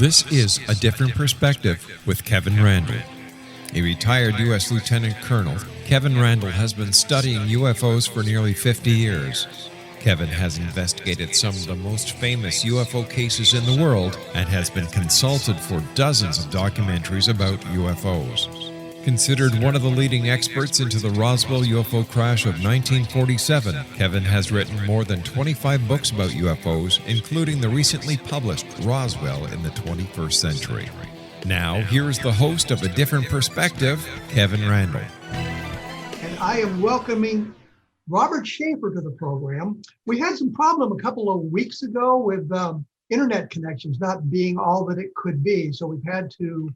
This is A Different Perspective with Kevin Randle. A retired U.S. Lieutenant Colonel, Kevin Randle has been studying UFOs for nearly 50 years. Kevin has investigated some of the most famous UFO cases in the world and has been consulted for dozens of documentaries about UFOs. Considered one of the leading experts into the Roswell UFO crash of 1947, Kevin has written more than 25 books about UFOs, including the recently published Roswell in the 21st Century. Now, here's the host of A Different Perspective, Kevin Randle. And I am welcoming Robert Scheaffer to the program. We had some problem a couple of weeks ago with internet connections not being all that it could be, so we've had to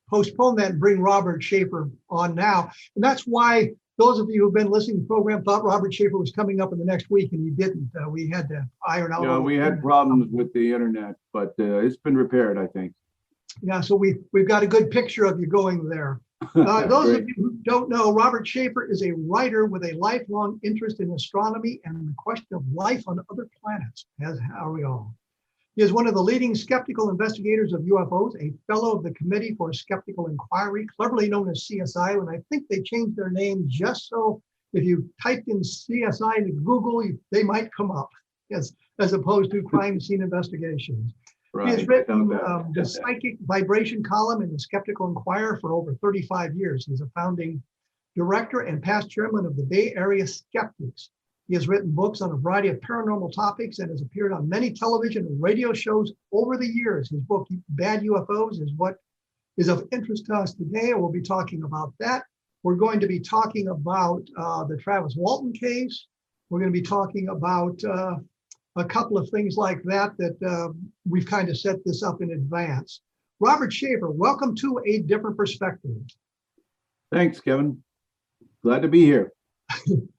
postpone that and bring Robert Scheaffer on now. And that's why those of you who've been listening to the program thought Robert Scheaffer was coming up in the next week, and he didn't. We had to iron out. Yeah, we had problems with the internet, but it's been repaired, I think. Yeah, so we've got a good picture of you going there. Those of you who don't know, Robert Scheaffer is a writer with a lifelong interest in astronomy and the question of life on other planets, as are we all. He is one of the leading skeptical investigators of UFOs, a fellow of the Committee for Skeptical Inquiry, cleverly known as CSI, and I think they changed their name just so if you typed in CSI into Google, they might come up as opposed to crime scene investigations. Right. He has written the Psychic Vibration column in the Skeptical Inquirer for over 35 years. He's a founding director and past chairman of the Bay Area Skeptics. He has written books on a variety of paranormal topics and has appeared on many television and radio shows over the years. His book, Bad UFOs, is what is of interest to us today, and we'll be talking about that. We're going to be talking about the Travis Walton case. We're going to be talking about a couple of things like that we've kind of set this up in advance. Robert Scheaffer, welcome to A Different Perspective. Thanks, Kevin. Glad to be here.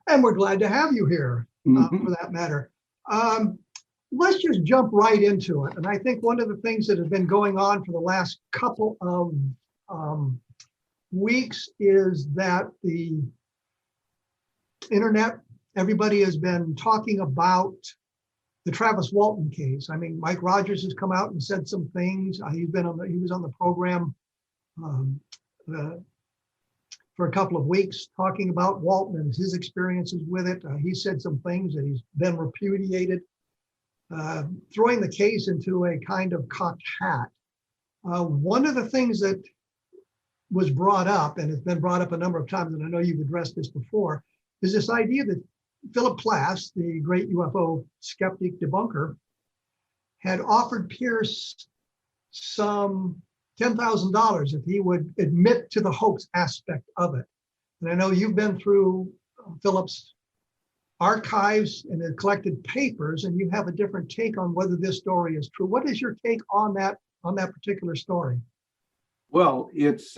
And we're glad to have you here, for that matter. Let's just jump right into it. And I think one of the things that has been going on for the last couple of weeks is that the internet, everybody has been talking about the Travis Walton case. I mean, Mike Rogers has come out and said some things. He was on the program for a couple of weeks talking about Walton and his experiences with it. He said some things that he's then repudiated, throwing the case into a kind of cocked hat. One of the things that was brought up, and it's been brought up a number of times, and I know you've addressed this before, is this idea that Philip Plass, the great UFO skeptic debunker, had offered Pierce some $10,000 if he would admit to the hoax aspect of it. And I know you've been through Philip's archives and the collected papers, and you have a different take on whether this story is true. What is your take on that particular story? Well, it's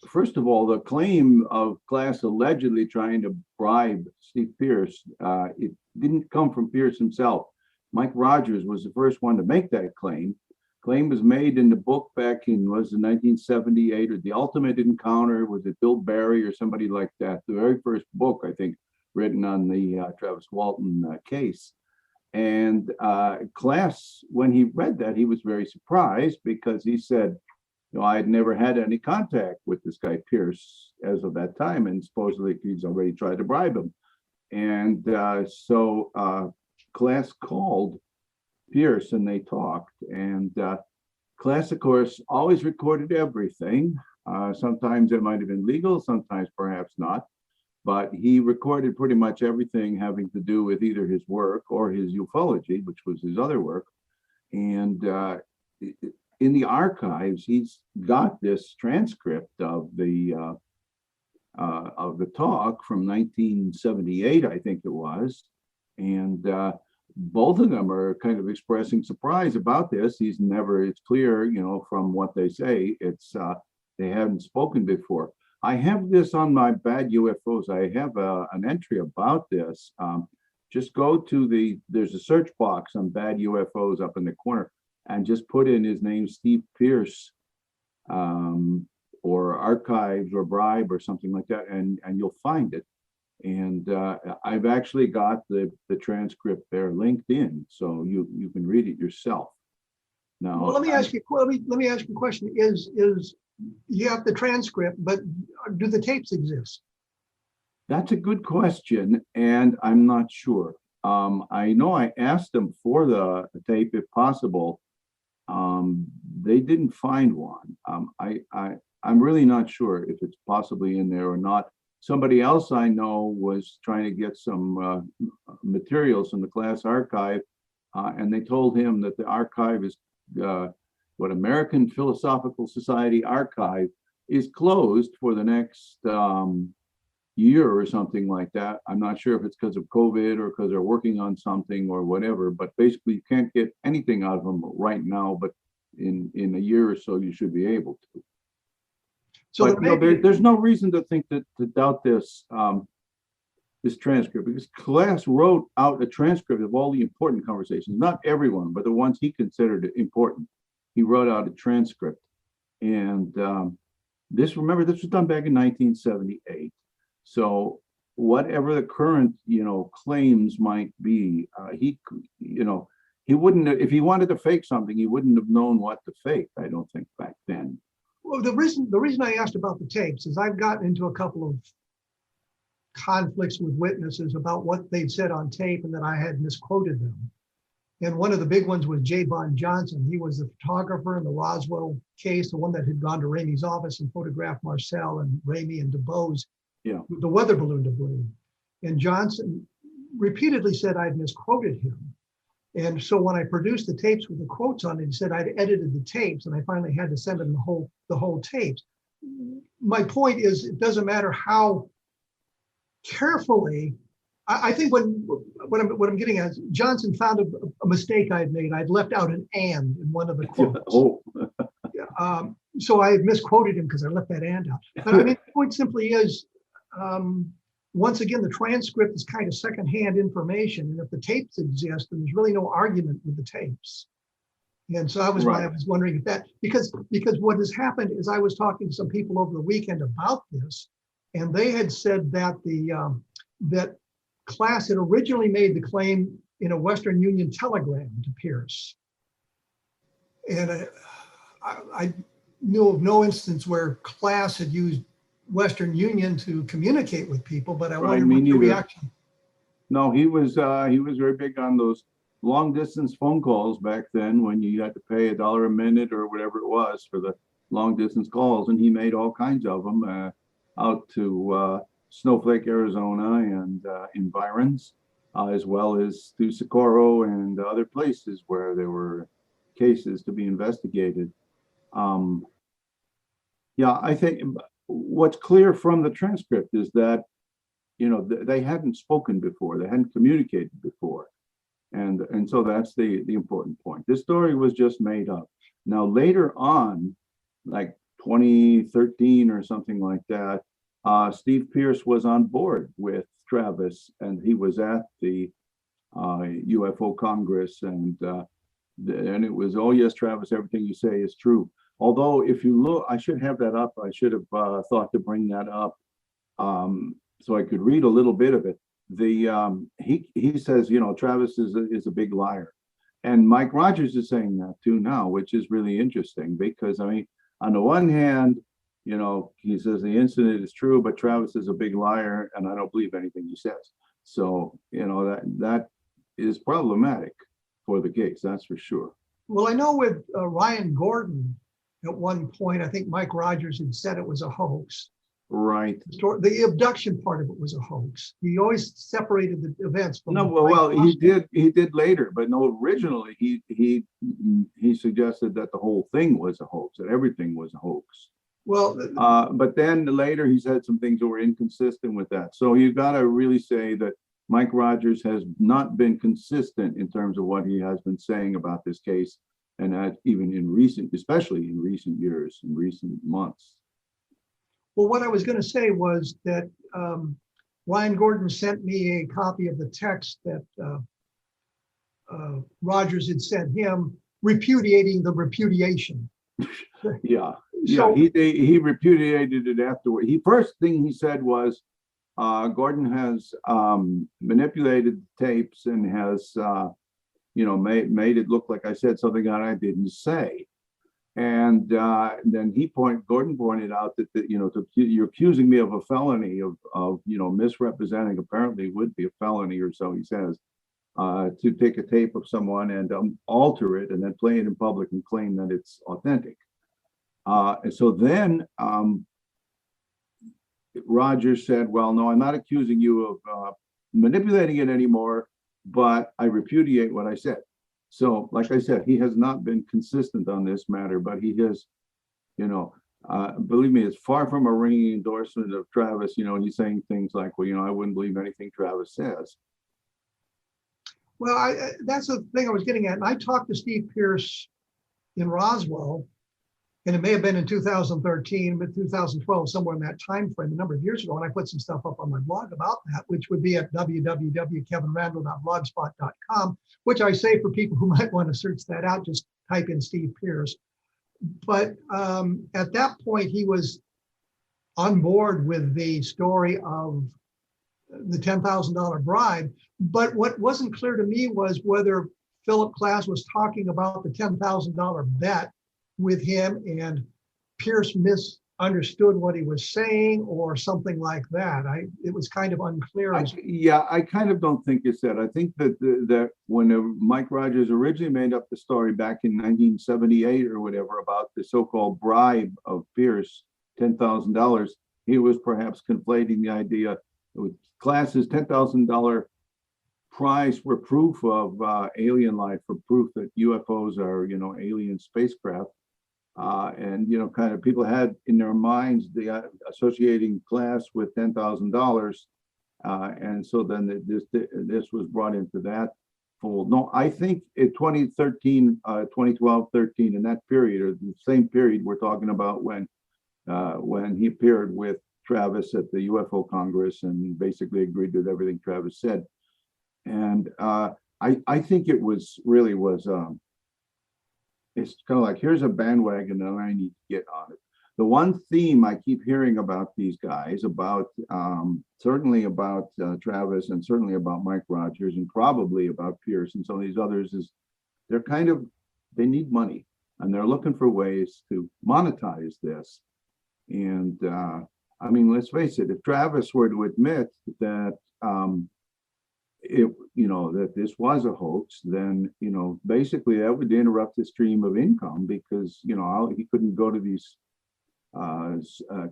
first of all, the claim of Plass allegedly trying to bribe Steve Pierce, it didn't come from Pierce himself. Mike Rogers was the first one to make that claim. Claim was made in the book back in, was it 1978, or The Ultimate Encounter? Was it Bill Barry or somebody like that? The very first book, I think, written on the Travis Walton case. And Plass, when he read that, he was very surprised because he said, I had never had any contact with this guy Pierce as of that time, and supposedly he's already tried to bribe him. And so Plass called Pierce and they talked, and Plass, of course, always recorded everything. Sometimes it might have been legal, sometimes perhaps not, but he recorded pretty much everything having to do with either his work or his ufology, which was his other work. And in the archives, he's got this transcript of the talk from 1978, I think it was, and both of them are kind of expressing surprise about this. It's clear, from what they say, it's they haven't spoken before. I have this on my Bad UFOs. I have an entry about this. Just go to there's a search box on Bad UFOs up in the corner, and just put in his name, Steve Pierce, or archives or bribe or something like that, and you'll find it. And I've actually got the transcript there linked in, so you can read it yourself. Now, Well, let me ask you. Let me ask you a question. Is you have the transcript, but do the tapes exist? that's a good question, and I'm not sure. I know I asked them for the tape if possible. They didn't find one. I'm really not sure if it's possibly in there or not. Somebody else I know was trying to get some materials from the class archive, and they told him that the archive is American Philosophical Society archive is closed for the next year or something like that. I'm not sure if it's because of COVID or because they're working on something or whatever, but basically you can't get anything out of them right now, but in a year or so you should be able to. So but there's no reason to think to doubt this this transcript, because class wrote out a transcript of all the important conversations, not everyone, but the ones he considered important. He wrote out a transcript, and this was done back in 1978. So whatever the current claims might be, he wouldn't, if he wanted to fake something, he wouldn't have known what to fake, I don't think, back then. Well, the reason I asked about the tapes is I've gotten into a couple of conflicts with witnesses about what they'd said on tape and that I had misquoted them. And one of the big ones was J. Bond Johnson. He was the photographer in the Roswell case, the one that had gone to Ramey's office and photographed Marcel and Ramey and DuBose, the weather balloon debris. And Johnson repeatedly said I'd misquoted him. And so when I produced the tapes with the quotes on it, he said I'd edited the tapes, and I finally had to send him the whole tapes. My point is, it doesn't matter how carefully. I think what I'm getting at is Johnson found a mistake I'd made. I'd left out an "and" in one of the quotes. So I misquoted him because I left that "and" out. But I mean, the point simply is, once again, the transcript is kind of secondhand information. And if the tapes exist, then there's really no argument with the tapes. And so I was wondering if that, because what has happened is I was talking to some people over the weekend about this, and they had said that that class had originally made the claim in a Western Union telegram to Pierce. And I knew of no instance where class had used Western Union to communicate with people, but I wondered what your reaction. No, he was very big on those long distance phone calls back then, when you had to pay $1 a minute or whatever it was for the long distance calls, and he made all kinds of them out to Snowflake, Arizona, and environs, as well as to Socorro and other places where there were cases to be investigated. I think what's clear from the transcript is that they hadn't spoken before, they hadn't communicated before, and so that's the important point. This story was just made up. Now later on, like 2013 or something like that, Steve Pierce was on board with Travis, and he was at the UFO Congress, and it was, oh yes, Travis, everything you say is true. Although if you look, I should have that up. I should have thought to bring that up so I could read a little bit of it. He says, Travis is a big liar, and Mike Rogers is saying that too now, which is really interesting, because I mean, on the one hand, he says the incident is true, but Travis is a big liar, and I don't believe anything he says. So, that is problematic for the case, that's for sure. Well, I know with Ryan Gordon, at one point, I think Mike Rogers had said it was a hoax. Right. The abduction part of it was a hoax. He always separated the events from. No, well, he did later, but no, originally he suggested that the whole thing was a hoax, that everything was a hoax. Well, but then later he said some things that were inconsistent with that. So you got to really say that Mike Rogers has not been consistent in terms of what he has been saying about this case, and that even especially in recent years, in recent months. Well, what I was going to say was that Ryan Gordon sent me a copy of the text that Rogers had sent him, repudiating the repudiation. Yeah. So, he repudiated it afterward. First thing he said was, Gordon has manipulated tapes and has made it look like I said something that I didn't say. And then Gordon pointed out that, you're accusing me of a felony of misrepresenting, apparently would be a felony or so, he says, to take a tape of someone and alter it and then play it in public and claim that it's authentic. And so then Rogers said, well, no, I'm not accusing you of manipulating it anymore, but I repudiate what I said. So, like I said, he has not been consistent on this matter, but he has, believe me, it's far from a ringing endorsement of Travis, and he's saying things like, well, I wouldn't believe anything Travis says. Well, that's the thing I was getting at. And I talked to Steve Pierce in Roswell, and it may have been in 2013, but 2012, somewhere in that time frame, a number of years ago. And I put some stuff up on my blog about that, which would be at www.kevinrandle.blogspot.com, which I say for people who might want to search that out, just type in Steve Pierce. But at that point, he was on board with the story of the $10,000 bribe. But what wasn't clear to me was whether Philip Klass was talking about the $10,000 bet with him and Pierce misunderstood what he was saying or something like that. It was kind of unclear. I kind of don't think it's that. I think that when Mike Rogers originally made up the story back in 1978 or whatever about the so-called bribe of Pierce, $10,000, he was perhaps conflating the idea with Klass's $10,000 prize for proof of alien life, for proof that UFOs are, alien spacecraft. And kind of people had in their minds the associating Klass with $10,000, and so then this was brought into that fold. No, I think in 2013, 2012, 13, in that period, or the same period we're talking about when he appeared with Travis at the UFO Congress and basically agreed with everything Travis said, and I think it was. It's kind of like, here's a bandwagon and I need to get on it. The one theme I keep hearing about these guys, certainly about Travis and certainly about Mike Rogers and probably about Pierce and some of these others, is they need money and they're looking for ways to monetize this. And let's face it, if Travis were to admit that that this was a hoax, then basically that would interrupt his stream of income, because he couldn't go to these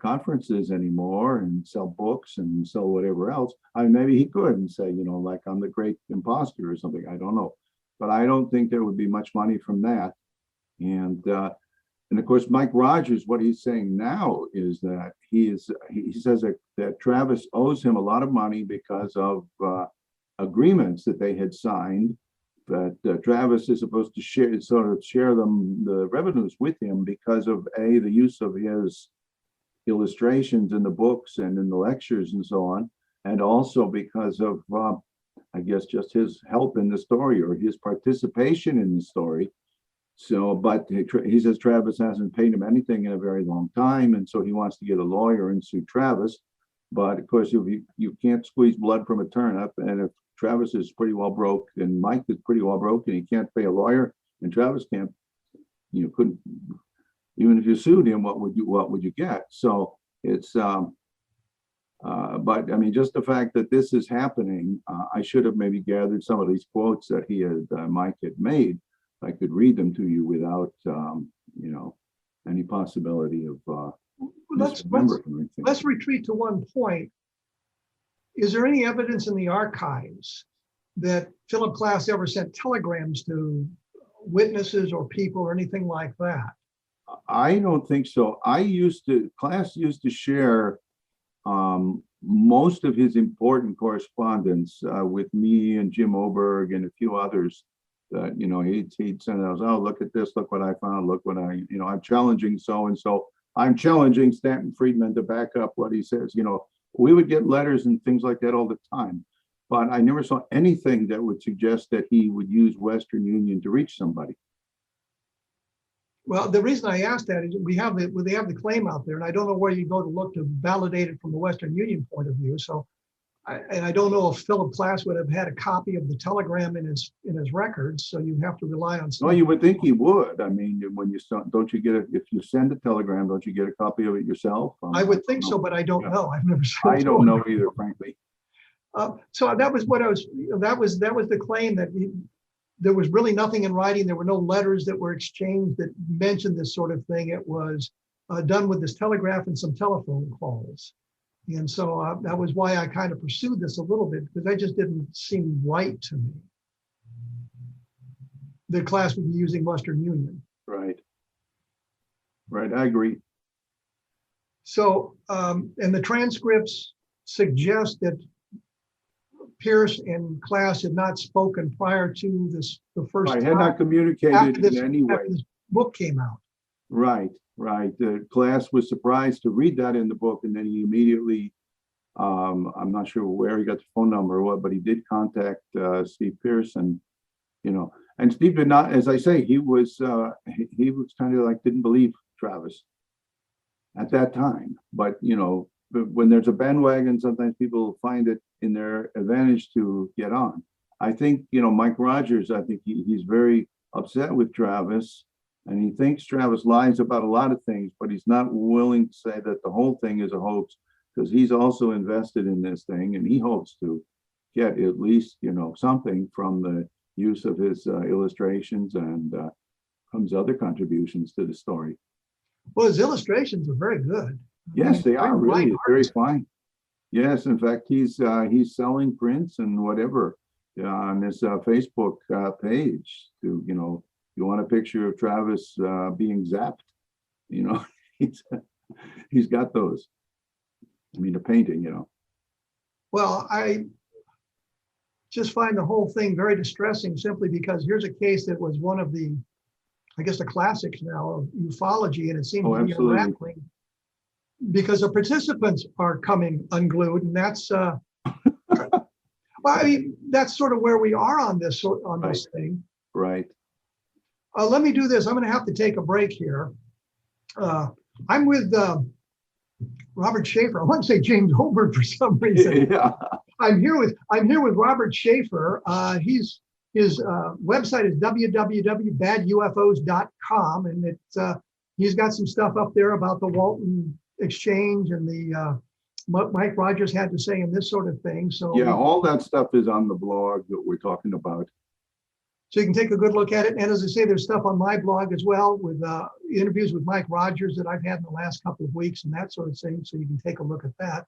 conferences anymore and sell books and sell whatever else. Maybe he could and say, like, I'm the great imposter or something. I don't know, but I don't think there would be much money from that. And of course, Mike Rogers, what he's saying now is that he says that Travis owes him a lot of money because of agreements that they had signed, that Travis is supposed to share the revenues with him because of the use of his illustrations in the books and in the lectures and so on, and also because of I guess just his help in the story or his participation in the story. So, but he says Travis hasn't paid him anything in a very long time, and so he wants to get a lawyer and sue Travis. But of course, you can't squeeze blood from a turnip, and if Travis is pretty well broke and Mike is pretty well broke and he can't pay a lawyer and Travis can't, couldn't, even if you sued him, what would you get? So it's but just the fact that this is happening, I should have maybe gathered some of these quotes that Mike had made. I could read them to you without any possibility of let's retreat to one point. Is there any evidence in the archives that Philip Klass ever sent telegrams to witnesses or people or anything like that? I don't think so. Klass used to share most of his important correspondence with me and Jim Oberg and a few others. That he'd send out, oh, look at this, look what I found, look what I'm challenging so and so. I'm challenging Stanton Friedman to back up what he says. We would get letters and things like that all the time, but I never saw anything that would suggest that he would use Western Union to reach somebody. Well, the reason I asked that is they have the claim out there, and I don't know where you go to look to validate it from the Western Union point of view. So and I don't know if Philip Klass would have had a copy of the telegram in his records, so you have to rely on. Well, you would think he would. I mean, when you start, don't you get it if you send a telegram? Don't you get a copy of it yourself? I would think so, but I don't know. I've never. I don't know either, frankly. So that was what I was. That was the claim that there was really nothing in writing. There were no letters that were exchanged that mentioned this sort of thing. It was done with this telegraph and some telephone calls. And so that was why I kind of pursued this a little bit, because that just didn't seem right to me. The Klass would be using Western Union. Right. Right, I agree. So, and the transcripts suggest that Pierce and Klass had not spoken prior to this, the first I had not communicated in any way. After this book came out. Right, right. The Klass was surprised to read that in the book, and then he immediately, I'm not sure where he got the phone number or what, but he did contact Steve Pierce, and and Steve did not, as I say, he was kind of like didn't believe Travis at that time. But when there's a bandwagon, sometimes people find it in their advantage to get on. I think Mike Rogers, I think he's very upset with Travis. And he thinks Travis lies about a lot of things, but he's not willing to say that the whole thing is a hoax, because he's also invested in this thing, and he hopes to get at least, something from the use of his illustrations and from his other contributions to the story. Well, his illustrations are very good. Yes, they are really very fine. Yes, in fact, he's selling prints and whatever on his Facebook page to, you want a picture of Travis being zapped, he's got those. I mean, a painting, Well, I just find the whole thing very distressing, simply because here's a case that was one of the, I guess, the classics now of ufology, and it seems to be unraveling because the participants are coming unglued, and that's well, I mean, that's sort of where we are on this this thing. Right. Let me do this. I'm going to have to take a break here. I'm with Robert Sheaffer. I want to say James Holbert for some reason. Yeah. I'm here with Robert Sheaffer. His website is www.badufos.com, and he's got some stuff up there about the Walton exchange and the what Mike Rogers had to say and this sort of thing. So yeah, all that stuff is on the blog that we're talking about. So you can take a good look at it. And as I say, there's stuff on my blog as well with interviews with Mike Rogers that I've had in the last couple of weeks and that sort of thing. So you can take a look at that.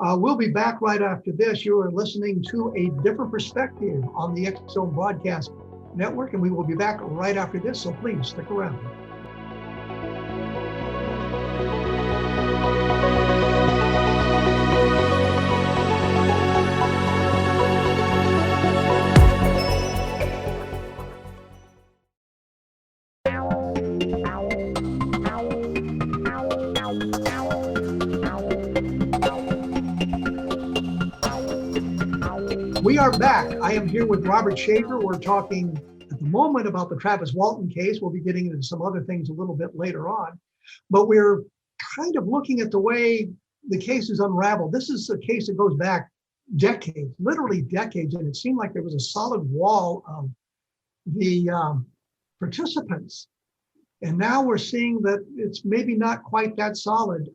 We'll be back right after this. You are listening to A Different Perspective on the X-Zone Broadcast Network, and we will be back right after this. So please stick around. We are back. I am here with Robert Sheaffer. We're talking at the moment about the Travis Walton case. We'll be getting into some other things a little bit later on, but we're kind of looking at the way the case is unraveled. This is a case that goes back decades, literally decades, and it seemed like there was a solid wall of the participants. And now we're seeing that it's maybe not quite that solid.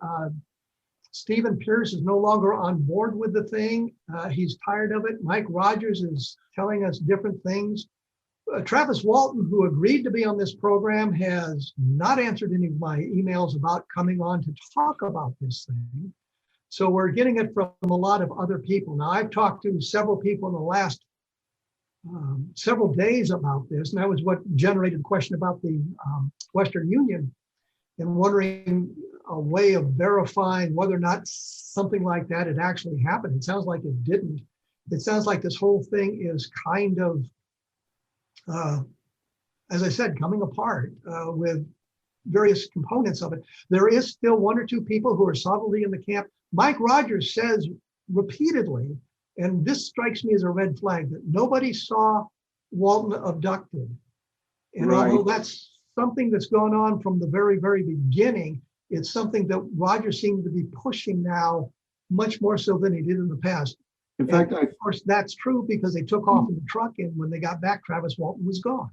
Stephen Pierce is no longer on board with the thing. He's tired of it. Mike Rogers is telling us different things. Travis Walton, who agreed to be on this program, has not answered any of my emails about coming on to talk about this thing. So we're getting it from a lot of other people. Now, I've talked to several people in the last several days about this, and that was what generated the question about the Western Union and wondering a way of verifying whether or not something like that had actually happened. It sounds like it didn't. It sounds like this whole thing is kind of, as I said, coming apart with various components of it. There is still one or two people who are solidly in the camp. Mike Rogers says repeatedly, and this strikes me as a red flag, that nobody saw Walton abducted. And although that's something that's gone on from the very, very beginning, it's something that Rogers seems to be pushing now much more so than he did in the past. In fact, Of course, that's true because they took off in the truck, and when they got back, Travis Walton was gone.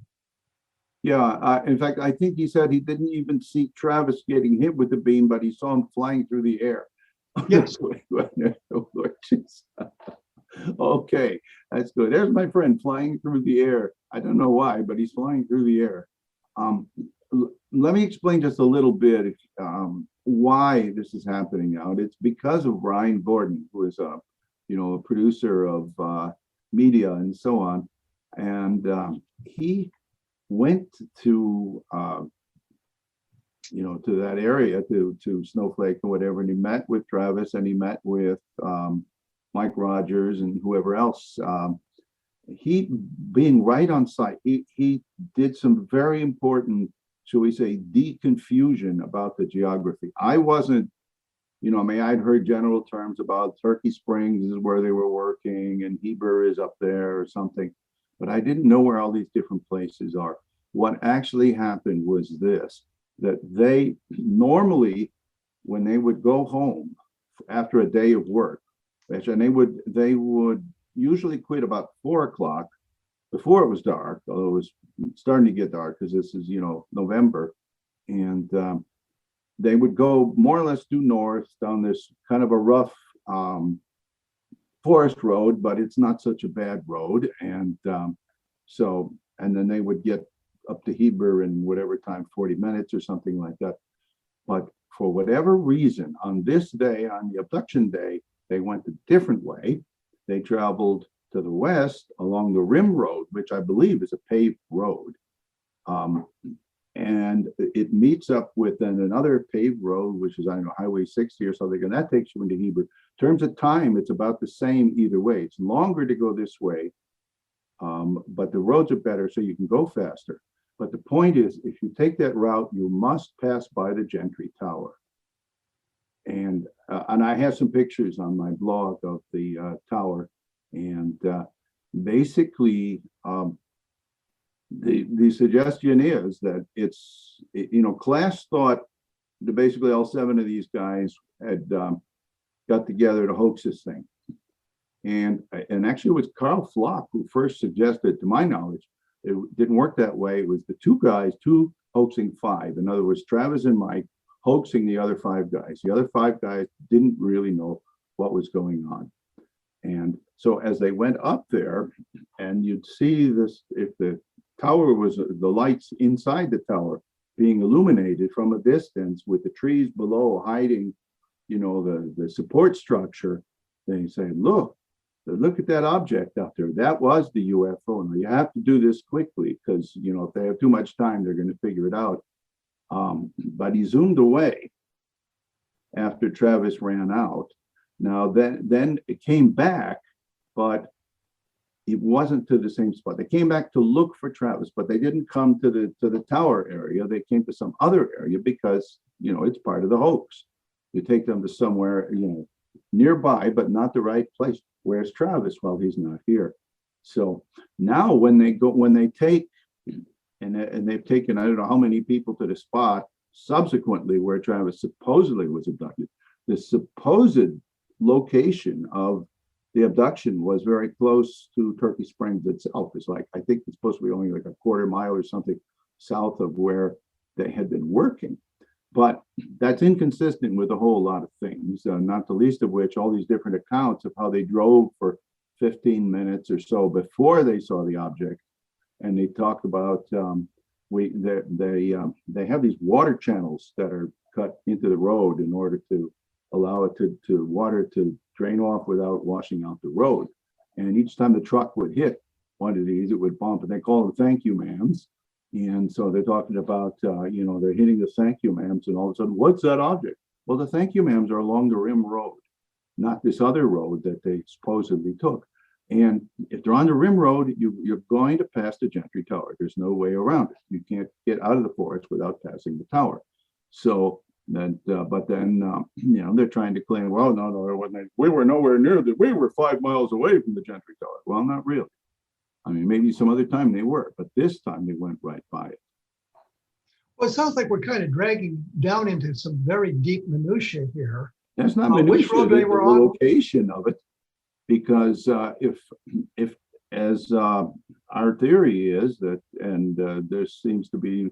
in fact, I think he said he didn't even see Travis getting hit with the beam, but he saw him flying through the air. Yes. Okay, that's good. There's my friend flying through the air. I don't know why, but he's flying through the air. Let me explain just a little bit why this is happening now. It's because of Brian Gordon, who is a producer of media and so on, and he went to to that area, to Snowflake or whatever, and he met with Travis, and he met with Mike Rogers and whoever else. He, being right on site, he did some very important, shall we say, deconfusion about the geography. I wasn't, I'd heard general terms about Turkey Springs is where they were working and Heber is up there or something, but I didn't know where all these different places are. What actually happened was this, that they normally, when they would go home after a day of work, and they would usually quit about 4 o'clock before it was dark, although it was starting to get dark because this is, November. And they would go more or less due north down this kind of a rough forest road, but it's not such a bad road. And and then they would get up to Heber in whatever time, 40 minutes or something like that. But for whatever reason, on this day, on the abduction day, they went a different way. They traveled to the west along the Rim Road, which I believe is a paved road. And it meets up with then another paved road, which is, I don't know, Highway 60 or something, and that takes you into Heber. In terms of time, it's about the same either way. It's longer to go this way, but the roads are better, so you can go faster. But the point is, if you take that route, you must pass by the Gentry Tower. And I have some pictures on my blog of the tower. And basically, the suggestion is that it's, Class thought that basically all 7 of these guys had got together to hoax this thing. And actually it was Carl Flock who first suggested, to my knowledge, it didn't work that way. It was the 2 guys, 2 hoaxing 5. In other words, Travis and Mike hoaxing the other 5 guys. The other 5 guys didn't really know what was going on. And so as they went up there, and you'd see this, if the tower was, the lights inside the tower being illuminated from a distance with the trees below hiding, the support structure, they say, look at that object out there. That was the UFO. Now you have to do this quickly because, if they have too much time, they're going to figure it out. But he zoomed away after Travis ran out. Now then it came back, but it wasn't to the same spot. They came back to look for Travis, but they didn't come to the tower area. They came to some other area because, it's part of the hoax. You take them to somewhere, nearby, but not the right place. Where's Travis? Well, he's not here. So now when they take, and they've taken, I don't know how many people to the spot subsequently where Travis supposedly was abducted, the supposed location of the abduction was very close to Turkey Springs itself. It's like, I think it's supposed to be only like a quarter mile or something south of where they had been working. But that's inconsistent with a whole lot of things, not the least of which all these different accounts of how they drove for 15 minutes or so before they saw the object. And they talked about, they have these water channels that are cut into the road in order to allow it to water to drain off without washing out the road. And each time the truck would hit one of these, it would bump, and they call them thank you ma'ams. And so they're talking about, they're hitting the thank you ma'ams, and all of a sudden, what's that object? Well, the thank you ma'ams are along the Rim Road, not this other road that they supposedly took. And if they're on the Rim Road, you're going to pass the Gentry Tower. There's no way around it. You can't get out of the forest without passing the tower. So then, but then, they're trying to claim, well, no, we were nowhere near that. We were 5 miles away from the Gentry Tower. Well, not really. I mean, maybe some other time they were, but this time they went right by it. Well, it sounds like we're kind of dragging down into some very deep minutiae here. That's not which road they were the on? location of it. because if as our theory is that, and there seems to be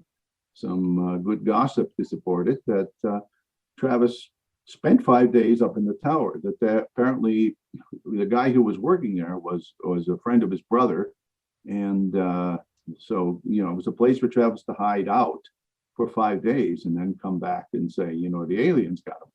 some good gossip to support it, that Travis spent 5 days up in the tower. That apparently the guy who was working there was a friend of his brother, and so it was a place for Travis to hide out for 5 days and then come back and say, the aliens got him.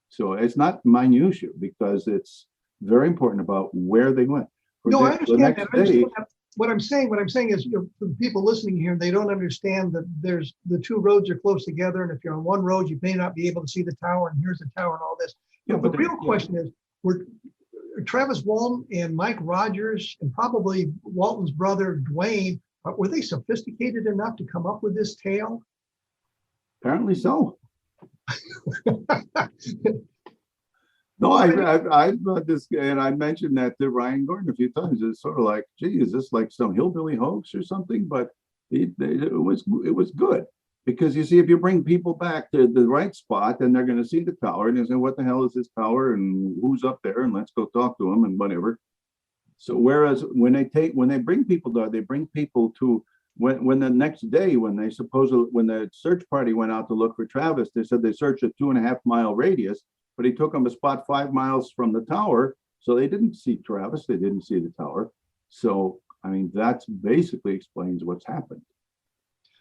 So it's not minutiae, because it's very important about where they went. I understand that. What I'm saying is, for the people listening here, they don't understand that there's the two roads are close together, and if you're on one road, you may not be able to see the tower, and here's the tower and all this. Yeah, But the real question is, were Travis Walton and Mike Rogers, and probably Walton's brother Dwayne, were they sophisticated enough to come up with this tale? Apparently so. No, I've read this, and I mentioned that to Ryan Gordon a few times. It's sort of like, gee, is this like some hillbilly hoax or something? But it was good, because you see, if you bring people back to the right spot, then they're going to see the tower and they say, what the hell is this tower and who's up there, and let's go talk to them and whatever. So whereas when they bring people there, they bring people to when the next day, when the search party went out to look for Travis, they said they searched a 2.5 mile radius. But he took them a spot 5 miles from the tower, so they didn't see Travis. They didn't see the tower. So, I mean, that's basically explains what's happened.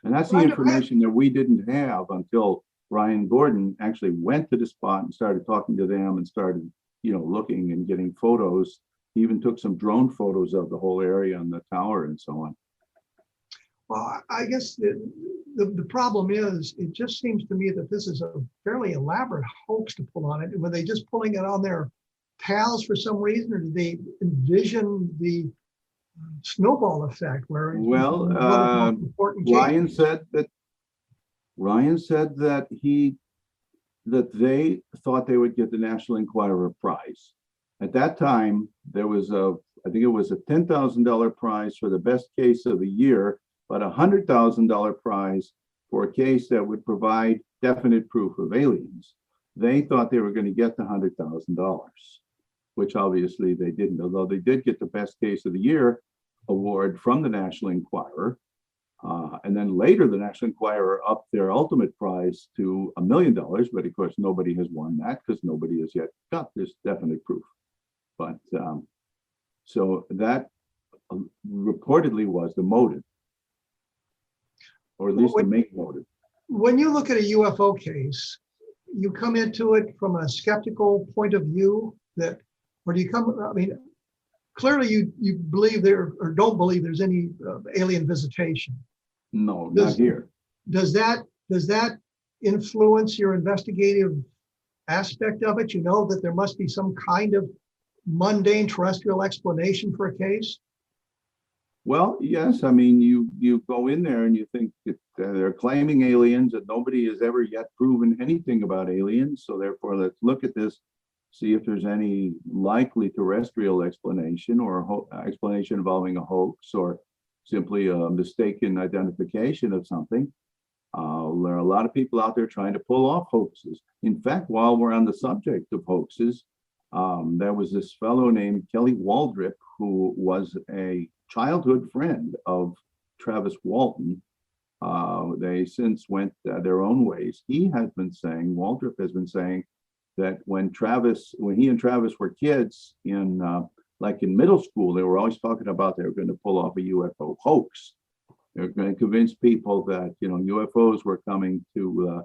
And that's the information that we didn't have until Ryan Gordon actually went to the spot and started talking to them and started, looking and getting photos. He even took some drone photos of the whole area and the tower and so on. Well, I guess the problem is, it just seems to me that this is a fairly elaborate hoax to pull on it. Were they just pulling it on their pals for some reason, or did they envision the snowball effect? Where Ryan said that they thought they would get the National Enquirer prize. At that time, there was I think it was a $10,000 prize for the best case of the year, but a $100,000 prize for a case that would provide definite proof of aliens. They thought they were going to get the $100,000, which obviously they didn't, although they did get the best case of the year award from the National Enquirer. And then later, the National Enquirer upped their ultimate prize to $1 million, but of course, nobody has won that because nobody has yet got this definite proof. But so that reportedly was the motive, or at least the main motive. When you look at a UFO case, you come into it from a skeptical point of view, or do you come, I mean, clearly you believe there, or don't believe there's any alien visitation. No, not here. Does that influence your investigative aspect of it? You know that there must be some kind of mundane terrestrial explanation for a case? Well, yes. I mean, you go in there and you think that they're claiming aliens, and nobody has ever yet proven anything about aliens. So therefore, let's look at this, see if there's any likely terrestrial explanation, or explanation involving a hoax, or simply a mistaken identification of something. There are a lot of people out there trying to pull off hoaxes. In fact, while we're on the subject of hoaxes, there was this fellow named Kelly Waldrip, who was a childhood friend of Travis Walton. They since went their own ways. Waldrip has been saying that when he and Travis were kids in middle school, they were always talking about they were going to pull off a UFO hoax. They're going to convince people that UFOs were coming to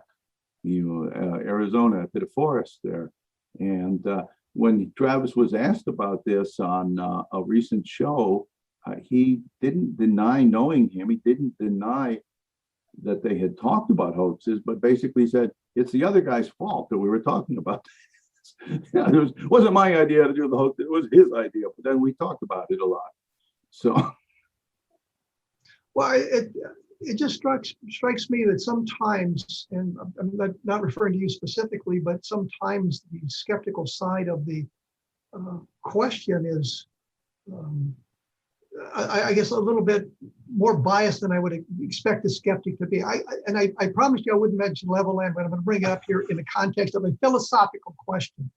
Arizona, to the forest there. And when Travis was asked about this on a recent show, he didn't deny knowing him. He didn't deny that they had talked about hoaxes, but basically said it's the other guy's fault that we were talking about. It wasn't my idea to do the hoax, it was his idea, but then we talked about it a lot. So, well, it just strikes me that sometimes, and I'm not referring to you specifically, but sometimes the skeptical side of the question is, I guess, a little bit more biased than I would expect a skeptic to be. I promised you I wouldn't mention Levelland, but I'm going to bring it up here in the context of a philosophical question.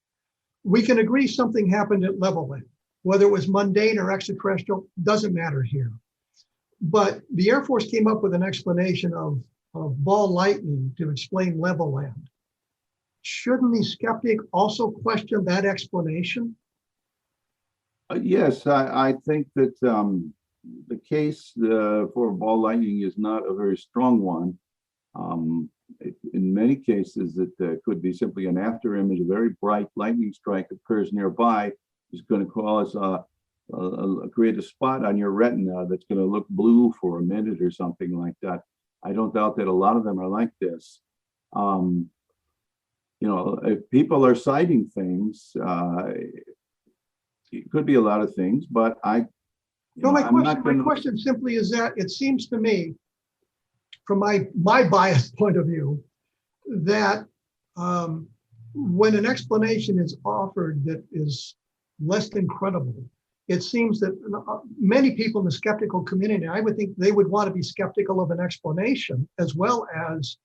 We can agree something happened at Levelland. Whether it was mundane or extraterrestrial, doesn't matter here. But the Air Force came up with an explanation of ball lightning to explain level land. Shouldn't the skeptic also question that explanation? Yes, I think that the case for ball lightning is not a very strong one. In many cases, it could be simply an after image. A very bright lightning strike occurs nearby, is going to cause create a spot on your retina that's going to look blue for a minute or something like that. I don't doubt that a lot of them are like this. If people are citing things, it could be a lot of things, but my question simply is that it seems to me, from my biased point of view, that when an explanation is offered that is less than credible, it seems that many people in the skeptical community, I would think they would want to be skeptical of an explanation as well as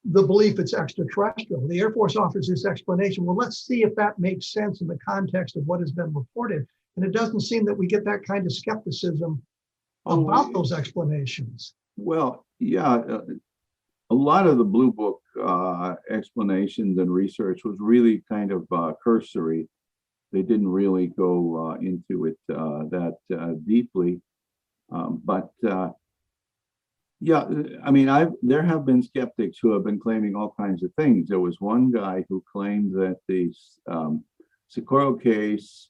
the belief it's extraterrestrial. The Air Force offers this explanation. Well, let's see if that makes sense in the context of what has been reported. And it doesn't seem that we get that kind of skepticism about those explanations. Well, yeah, a lot of the Blue Book explanations and research was really kind of cursory. They didn't really go into it that deeply. Yeah, I mean, there have been skeptics who have been claiming all kinds of things. There was one guy who claimed that the Socorro case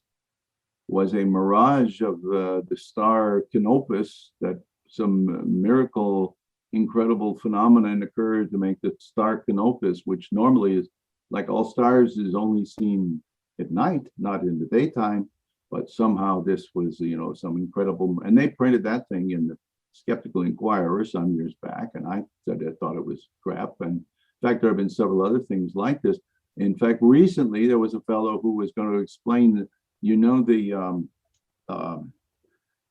was a mirage of the star Canopus, that some miracle, incredible phenomenon occurred to make the star Canopus, which normally is, like all stars, is only seen at night, not in the daytime. But somehow this was, some incredible, and they printed that thing in the Skeptical Inquirer some years back, and I said I thought it was crap. And in fact, there have been several other things like this. In fact, recently there was a fellow who was going to explain,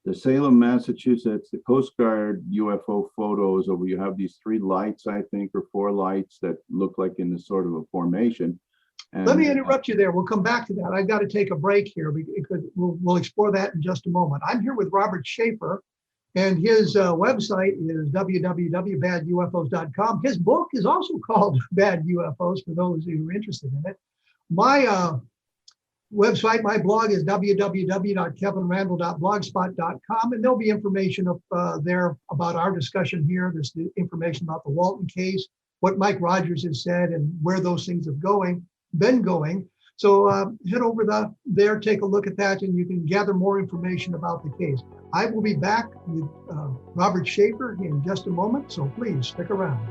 the Salem, Massachusetts, the Coast Guard UFO photos of where you have these 3 lights, I think, or 4 lights that look like in a sort of a formation. And, let me interrupt you there. We'll come back to that. I've got to take a break here because we'll explore that in just a moment. I'm here with Robert Scheaffer, and his website is www.badufos.com. His book is also called Bad UFOs for those who are interested in it. My website, my blog is www.kevinrandle.blogspot.com, and there'll be information up there about our discussion here. There's the information about the Walton case, what Mike Rogers has said, and where those things have been going. So head over there, take a look at that, and you can gather more information about the case. I will be back with Robert Scheaffer in just a moment, so please stick around.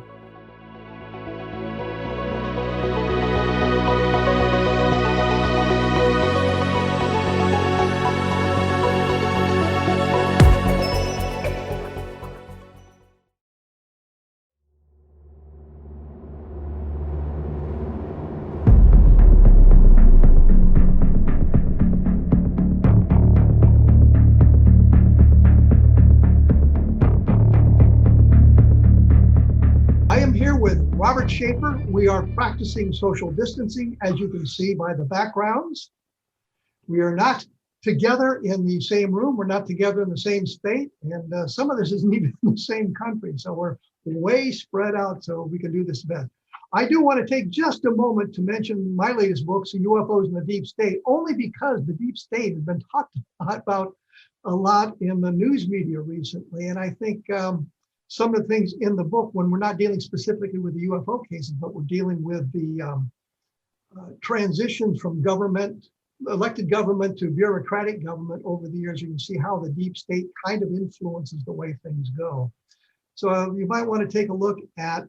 Robert Scheaffer. We are practicing social distancing, as you can see by the backgrounds. We are not together in the same room. We're not together in the same state. And some of this isn't even in the same country. So we're way spread out so we can do this best. I do want to take just a moment to mention my latest book, UFOs in the Deep State, only because the deep state has been talked about a lot in the news media recently. And I think some of the things in the book, when we're not dealing specifically with the UFO cases, but we're dealing with the transitions from elected government to bureaucratic government over the years, you can see how the deep state kind of influences the way things go. So you might want to take a look at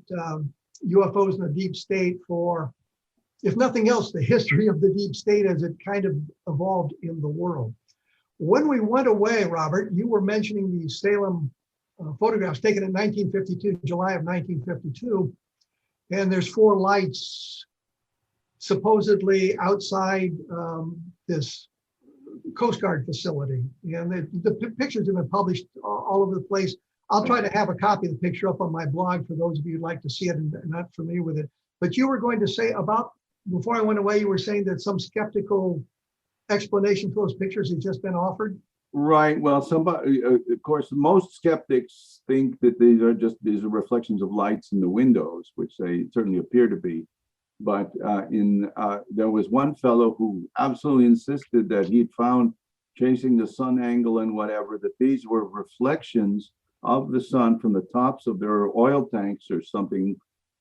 UFOs in the deep state for, if nothing else, the history of the deep state as it kind of evolved in the world. When we went away, Robert, you were mentioning the Salem photographs taken in 1952, July of 1952, and there's 4 lights supposedly outside this Coast Guard facility. And the pictures have been published all over the place. I'll try to have a copy of the picture up on my blog for those of you who'd like to see it and not familiar with it. But you were going to say before I went away, you were saying that some skeptical explanation for those pictures that's just been offered? Right. Well, somebody, of course, most skeptics think that these are reflections of lights in the windows, which they certainly appear to be. But there was one fellow who absolutely insisted that he'd found, chasing the sun angle and whatever, that these were reflections of the sun from the tops of their oil tanks or something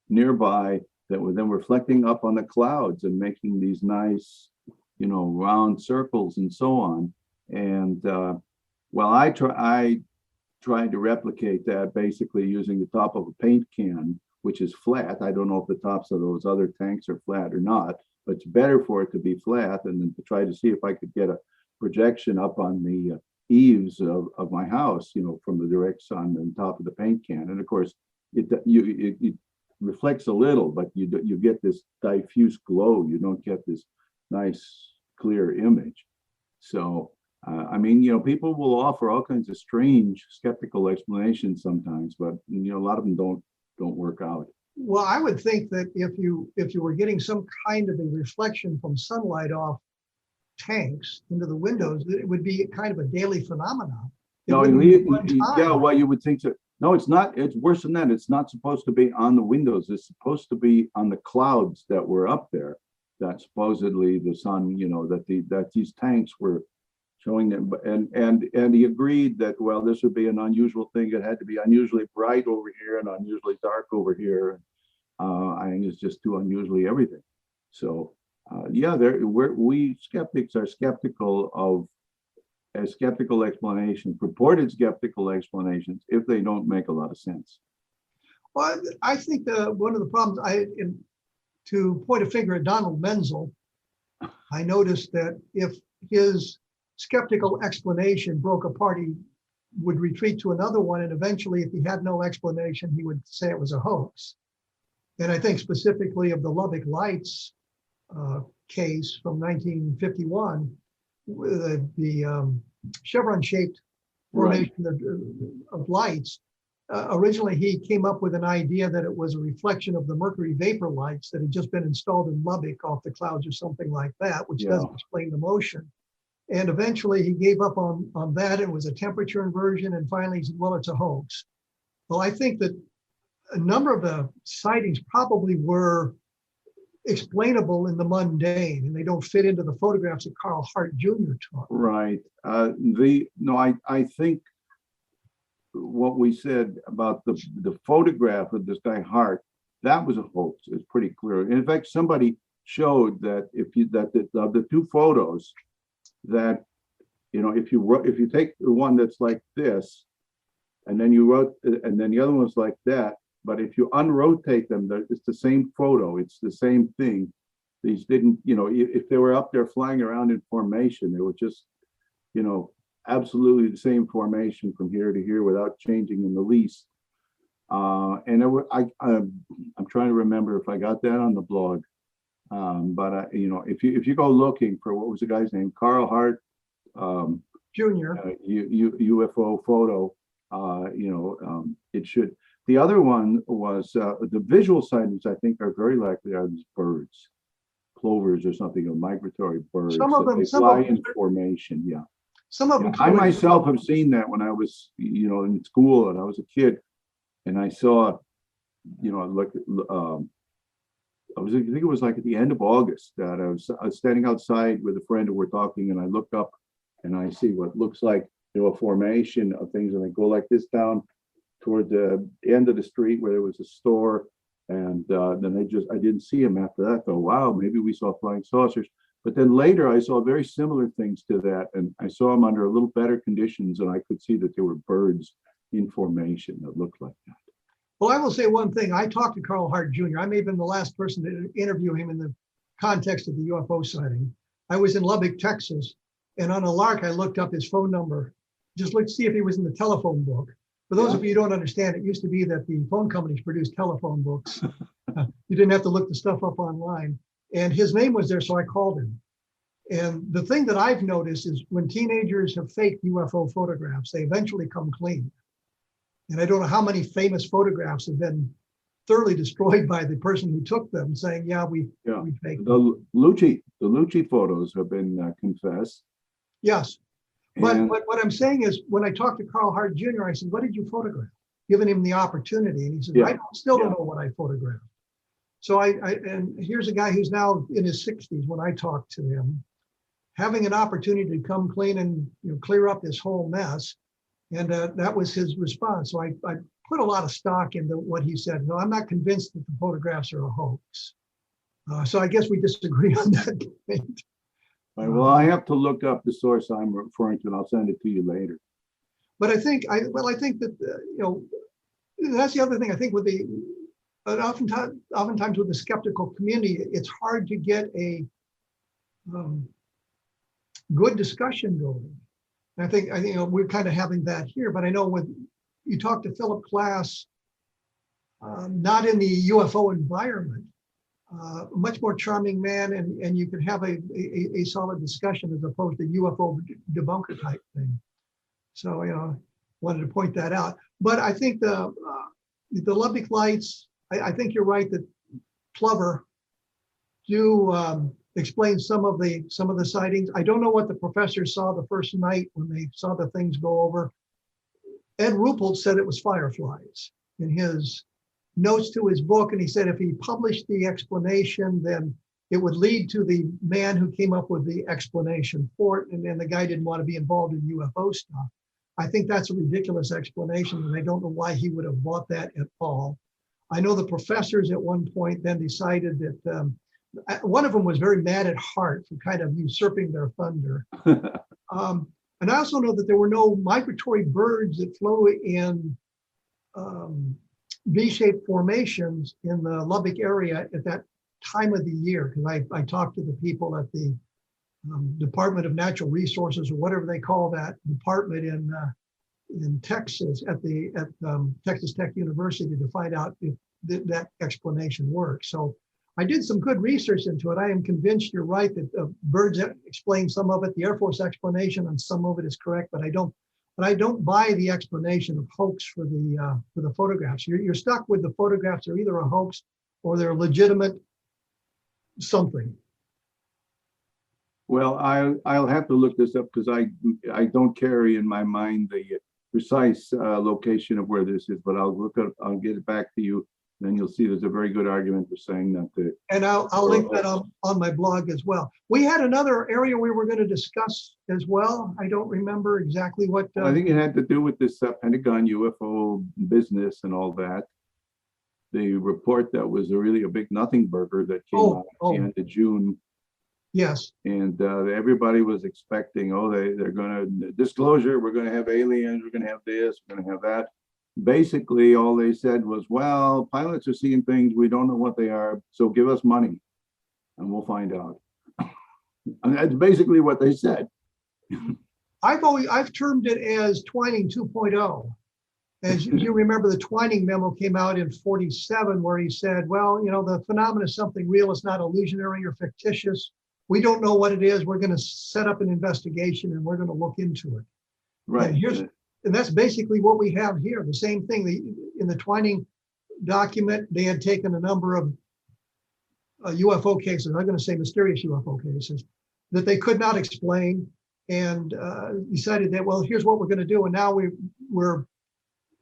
nearby that were then reflecting up on the clouds and making these nice, round circles and so on. And well, I tried to replicate that basically using the top of a paint can, which is flat. I don't know if the tops of those other tanks are flat or not, but it's better for it to be flat, and then to try to see if I could get a projection up on the eaves of my house, from the direct sun and top of the paint can. And of course, it reflects a little, but you get this diffuse glow. You don't get this nice clear image. So I mean, people will offer all kinds of strange skeptical explanations sometimes, but a lot of them don't work out. Well, I would think that if you were getting some kind of a reflection from sunlight off tanks into the windows, that it would be kind of a daily phenomenon. No, yeah, well, you would think so. No, it's not. It's worse than that. It's not supposed to be on the windows. It's supposed to be on the clouds that were up there. That supposedly the sun, that these tanks were showing them, and he agreed that, well, this would be an unusual thing. It had to be unusually bright over here and unusually dark over here. I think it's just too unusually everything. So yeah, we skeptics are skeptical of skeptical explanations, purported skeptical explanations, if they don't make a lot of sense. Well, I think one of the problems, to point a finger at Donald Menzel, I noticed that if his skeptical explanation broke apart, he would retreat to another one, and eventually, if he had no explanation, he would say it was a hoax. And I think specifically of the Lubbock Lights case from 1951, the chevron-shaped formation of lights. Originally, he came up with an idea that it was a reflection of the mercury vapor lights that had just been installed in Lubbock off the clouds or something like that, which doesn't explain the motion. And eventually he gave up on that. It was a temperature inversion. And finally he said, well, it's a hoax. Well, I think that a number of the sightings probably were explainable in the mundane, and they don't fit into the photographs that Carl Hart Jr. took. Right. I think what we said about the photograph of this guy Hart, that was a hoax. It's pretty clear. And in fact, somebody showed that of the two photos, that if you take the one that's like this, and then the other one's like that, but if you unrotate them, it's the same photo. It's the same thing. These didn't, if they were up there flying around in formation, they were just, absolutely the same formation from here to here without changing in the least. And I'm trying to remember if I got that on the blog. But if you go looking for, what was the guy's name, Carl Hart Jr. UFO photo, it should. The other one was the visual sightings. I think are very likely are these birds, plovers or something, or migratory birds. Some of them fly in formation. Yeah. Some of them. I myself have seen that when I was, in school and I was a kid, and I saw, I think it was like at the end of August that I was standing outside with a friend and we're talking, and I look up and I see what looks like, a formation of things, and they go like this down toward the end of the street where there was a store. And then I didn't see him after that, though. Wow, maybe we saw flying saucers. But then later I saw very similar things to that, and I saw them under a little better conditions, and I could see that there were birds in formation that looked like that. Well, I will say one thing. I talked to Carl Hart Jr. I may have been the last person to interview him in the context of the UFO sighting. I was in Lubbock, Texas, and on a lark, I looked up his phone number, just looked to see if he was in the telephone book. For those of you who don't understand, it used to be that the phone companies produced telephone books. You didn't have to look the stuff up online. And his name was there, so I called him. And the thing that I've noticed is when teenagers have faked UFO photographs, they eventually come clean. And I don't know how many famous photographs have been thoroughly destroyed by the person who took them, saying, "Yeah, we faked them." The Lucci photos have been confessed. Yes, but And what I'm saying is, when I talked to Carl Hart Jr., I said, "What did you photograph?" Giving him the opportunity, and he said, Yeah. "I still don't know what I photographed." So and here's a guy who's now in his 60s. When I talked to him, having an opportunity to come clean and clear up this whole mess, and that was his response. So I put a lot of stock into what he said. No, I'm not convinced that the photographs are a hoax. So I guess we disagree on that point. Right, well, I have to look up the source I'm referring to, and I'll send it to you later. But I think that that's the other thing. I think oftentimes with the skeptical community, it's hard to get a good discussion going. And I think we're kind of having that here. But I know when you talk to Philip Klass, not in the UFO environment, much more charming man, and you can have a solid discussion as opposed to UFO debunker type thing. So wanted to point that out. But I think the Lubbock lights, I think you're right that Plover do explain some of the sightings. I don't know what the professors saw the first night when they saw the things go over. Ed Ruppelt said it was fireflies in his notes to his book, and he said if he published the explanation, then it would lead to the man who came up with the explanation for it, and then the guy didn't want to be involved in UFO stuff. I think that's a ridiculous explanation, and I don't know why he would have bought that at all. I know the professors at one point then decided that one of them was very mad at Hart for kind of usurping their thunder. And I also know that there were no migratory birds that flew in V-shaped formations in the Lubbock area at that time of the year, because I talked to the people at the Department of Natural Resources, or whatever they call that department in Texas at Texas Tech University, to find out if that explanation works. So I did some good research into it. I am convinced you're right that birds explain some of it. The Air Force explanation on some of it is correct, but I don't buy the explanation of hoax for the photographs. You're stuck with the photographs are either a hoax or they're legitimate something. Well, I'll have to look this up because I don't carry in my mind the precise location of where this is, but I'll get it back to you. Then you'll see there's a very good argument for saying that. And I'll link that on my blog as well. We had another area we were going to discuss as well. I don't remember exactly what. I think it had to do with this Pentagon UFO business and all that. The report that was really a big nothing burger that came out at the end of June. Yes. And everybody was expecting, they're going to disclosure, we're going to have aliens, we're going to have this, we're going to have that. Basically, all they said was, well, pilots are seeing things, we don't know what they are, so give us money and we'll find out. And that's basically what they said. I've termed it as Twining 2.0. As you remember, the Twining memo came out in 1947, where he said, well, the phenomenon is something real, it's not illusionary or fictitious. We don't know what it is. We're going to set up an investigation and we're going to look into it. Right. And that's basically what we have here. The same thing in the Twining document, they had taken a number of UFO cases, I'm going to say mysterious UFO cases, that they could not explain, and decided that, well, here's what we're going to do. And now we're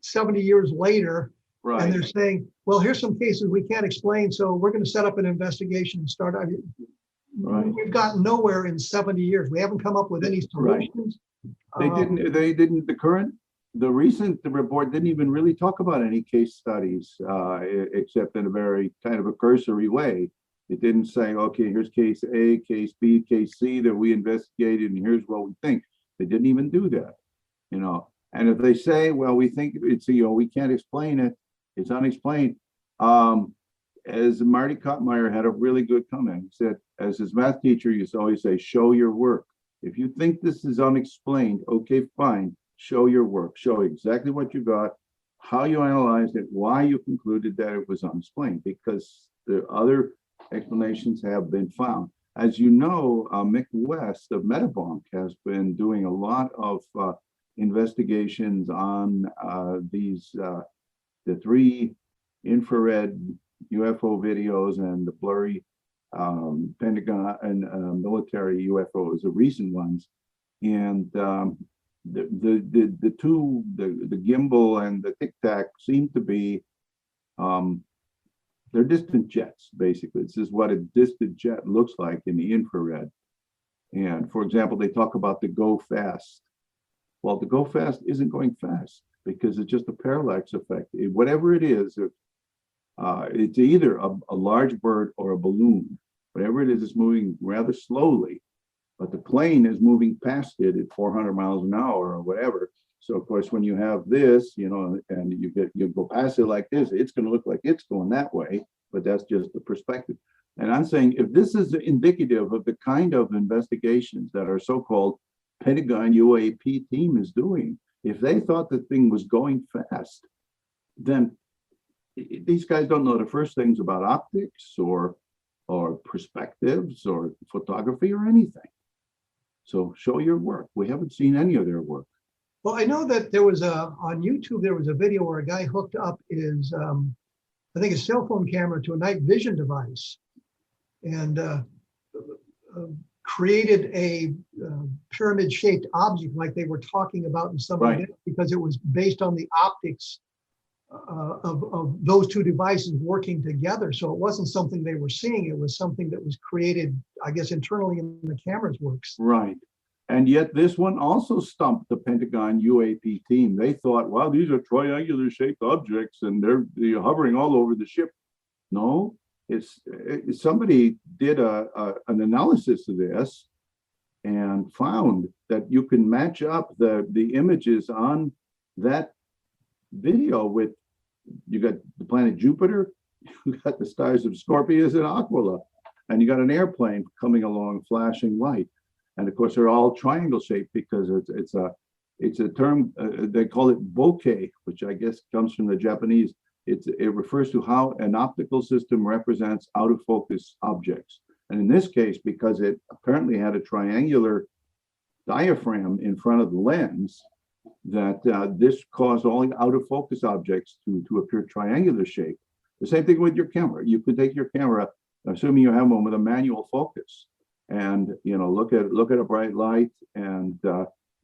70 years later, right. And they're saying, well, here's some cases we can't explain, so we're going to set up an investigation and start. Right. We've gotten nowhere in 70 years. We haven't come up with any solutions. The recent report didn't even really talk about any case studies, except in a very kind of a cursory way. It didn't say, okay, here's case A, case B, case C that we investigated, and here's what we think. They didn't even do that, And if they say, well, we think it's, we can't explain it, it's unexplained. As Marty Kottmeyer had a really good comment. He said, as his math teacher used to always say, show your work. If you think this is unexplained, okay, fine, show your work. Show exactly what you got, how you analyzed it, why you concluded that it was unexplained, because the other explanations have been found. As you know, Mick West of Metabonk has been doing a lot of investigations on the three infrared UFO videos and the blurry Pentagon and military UFOs, the recent ones, and the two, the gimbal and the Tic Tac, seem to be they're distant jets. Basically, this is what a distant jet looks like in the infrared. And for example, they talk about the go fast. Well, the go fast isn't going fast because it's just a parallax effect. Whatever it is, it's either a large bird or a balloon. Whatever it is, it's moving rather slowly, but the plane is moving past it at 400 miles an hour or whatever. So of course, when you have this, and you go past it like this, it's going to look like it's going that way, but that's just the perspective. And I'm saying, if this is indicative of the kind of investigations that our so-called Pentagon UAP team is doing, if they thought the thing was going fast, then these guys don't know the first things about optics or perspectives or photography or anything. So show your work. We haven't seen any of their work. Well, I know that there was on YouTube, there was a video where a guy hooked up his, I think, a cell phone camera to a night vision device and created a pyramid-shaped object like they were talking about in some Right. way, because it was based on the optics of those two devices working together. So it wasn't something they were seeing. It was something that was created, I guess, internally in the camera's works. Right. And yet this one also stumped the Pentagon UAP team. They thought, wow, these are triangular shaped objects and they're hovering all over the ship. No, it's somebody did an analysis of this and found that you can match up the images on that video with, you got the planet Jupiter, you got the stars of Scorpius and Aquila, and you got an airplane coming along flashing light. And of course, they're all triangle shaped because it's a term, they call it bokeh, which I guess comes from the Japanese. It refers to how an optical system represents out of focus objects. And in this case, because it apparently had a triangular diaphragm in front of the lens, that this caused all out of focus objects to appear triangular shape. The same thing with your camera. You could take your camera, assuming you have one with a manual focus, and look at a bright light, and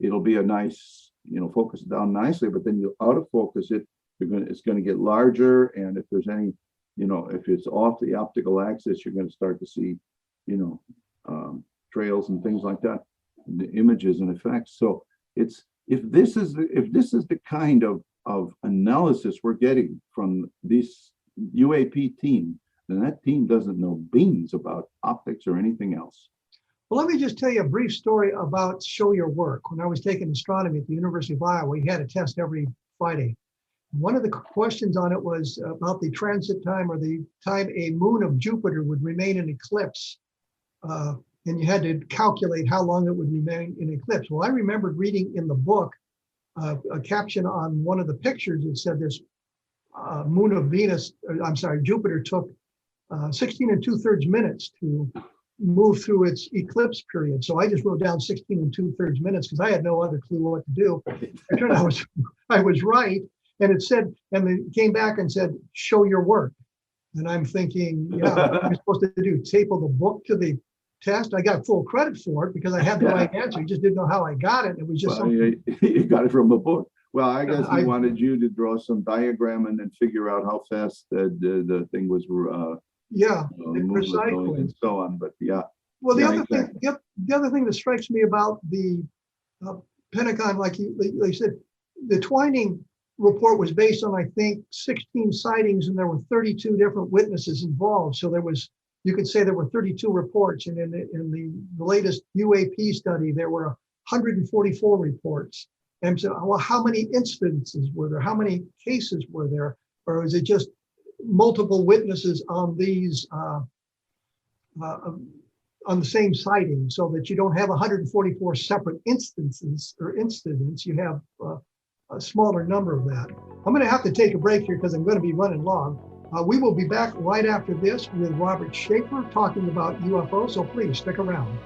it'll be a nice, focus down nicely. But then you out of focus it, it's going to get larger, and if there's any, if it's off the optical axis, you're going to start to see, trails and things like that, the images and effects. So if this is the kind of analysis we're getting from this UAP team, then that team doesn't know beans about optics or anything else. Well, let me just tell you a brief story about Show Your Work. When I was taking astronomy at the University of Iowa, we had a test every Friday. One of the questions on it was about the transit time, or the time a moon of Jupiter would remain in eclipse. And you had to calculate how long it would remain in eclipse. Well, I remembered reading in the book a caption on one of the pictures that said this moon of Jupiter took 16 2/3 minutes to move through its eclipse period. So I just wrote down 16 2/3 minutes because I had no other clue what to do. It turned out I was right. And it said, and they came back and said, show your work. And I'm thinking, yeah, I'm supposed to do staple the book to the test. I got full credit for it because I had the right answer. I just didn't know how I got it. It was just something. You got it from a book. Well, I guess he wanted you to draw some diagram and then figure out how fast the thing was. Precisely. And so on. But yeah. Well, the other thing that strikes me about the Pentagon, like they said, the Twining report was based on, I think, 16 sightings, and there were 32 different witnesses involved. So you could say there were 32 reports. And in the latest UAP study, there were 144 reports. And so, well, how many instances were there? How many cases were there? Or is it just multiple witnesses on these, on the same sighting, so that you don't have 144 separate instances or incidents? You have a smaller number of that. I'm going to have to take a break here because I'm going to be running long. We will be back right after this with Robert Scheaffer talking about UFOs, so please stick around.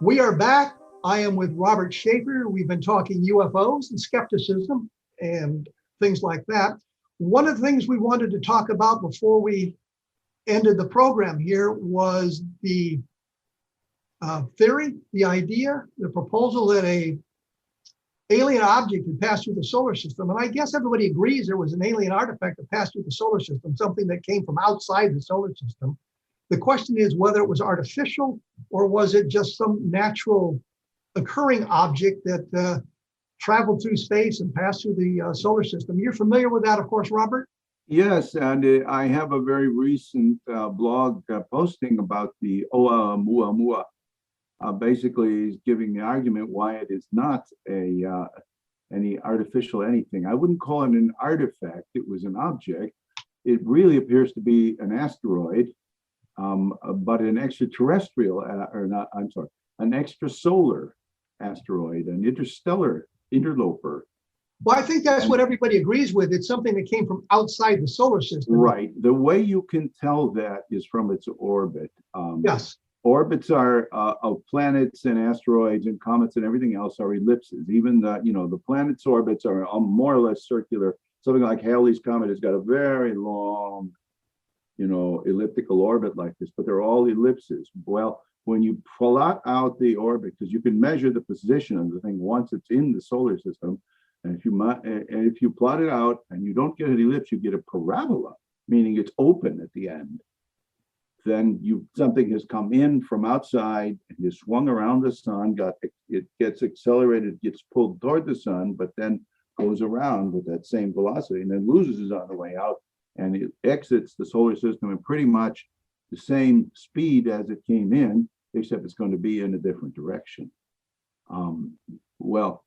We are back. I am with Robert Scheaffer. We've been talking UFOs and skepticism and things like that. One of the things we wanted to talk about before we ended the program here was the theory, the idea, the proposal that a alien object had passed through the solar system. And I guess everybody agrees there was an alien artifact that passed through the solar system, something that came from outside the solar system. The question is whether it was artificial or was it just some natural occurring object that traveled through space and passed through the solar system. You're familiar with that, of course, Robert? Yes, and I have a very recent blog posting about the Oumuamua. Basically, is giving the argument why it is not any artificial anything. I wouldn't call it an artifact. It was an object. It really appears to be an asteroid. But an extraterrestrial, an extrasolar asteroid, an interstellar interloper. Well, I think that's what everybody agrees with. It's something that came from outside the solar system. Right. The way you can tell that is from its orbit. Yes. Orbits are of planets and asteroids and comets and everything else are ellipses. Even the planets' orbits are more or less circular. Something like Halley's Comet has got a very long elliptical orbit like this, but they're all ellipses. Well, when you plot out the orbit, because you can measure the position of the thing once it's in the solar system, and if you plot it out and you don't get an ellipse, you get a parabola, meaning it's open at the end. Then something has come in from outside and is swung around the sun, it gets accelerated, gets pulled toward the sun, but then goes around with that same velocity and then loses it on the way out. And it exits the solar system at pretty much the same speed as it came in, except it's going to be in a different direction. Well,